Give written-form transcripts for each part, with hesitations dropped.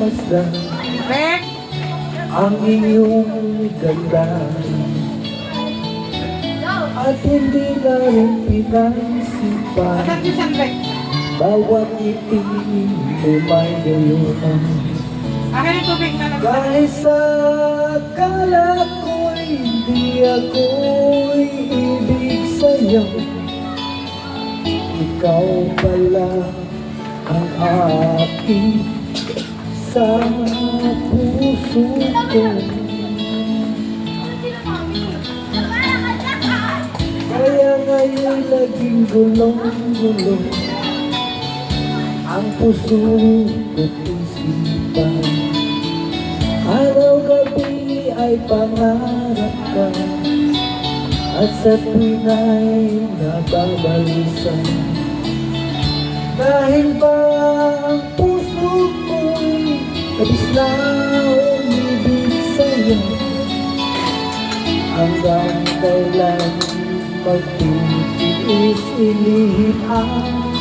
masdan ang iyong ganda at hindi na rin pinasipan bawat ngiti mo may gayunan. Kahit sa akala ko'y hindi ako'y ibig sa'yo, ikaw pala ang aking sa puso ko. Kaya ngayon laging gulong-gulong ang puso ko't isipan. Araw-gabi ay pangarap ka at sa tuwing ay nababalisan. Dahil ba ang puso ko'y labis na umibig sa'yo, hanggang kailan magtitiis ilihim ang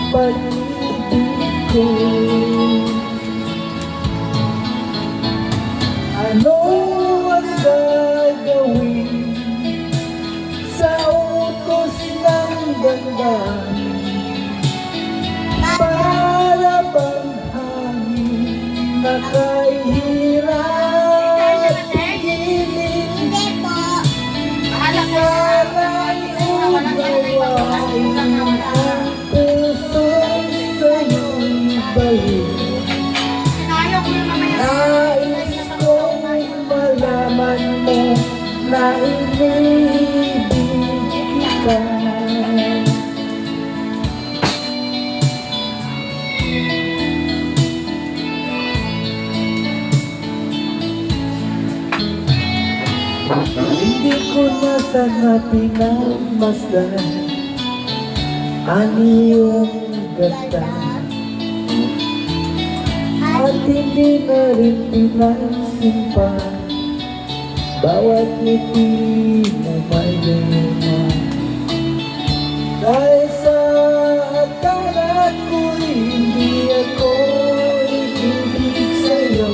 pag-ibig ko. Ano ang gagawin sa utos ng ganda? Para bang hangin na kahirap higilin? Sana'y unawain ang puso sa'yo'y balik. Nais kong malaman mo na inibig kita. Hindi ko na sana pinagmasdan ang iyong ganda at hindi na rin pinasimpan bawat ngiti mo may gayuman. Dahil sa akala ko'y hindi ako ibig sa'yo,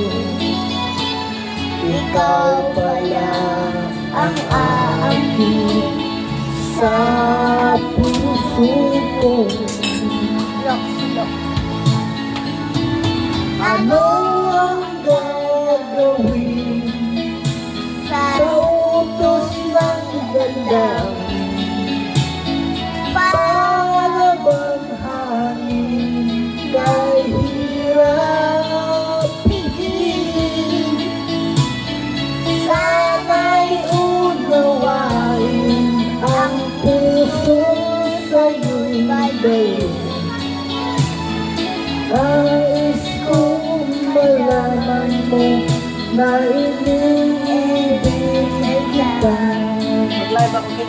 ikaw pala ang aking sa puso ko. Ano ang gagawin sa utos ng ganda? Para bang hangin kahirap higilin? Sana'y unawain ang puso sa'yo'y balik. Nais kong malaman mo na inibig kita. Mag-live ako,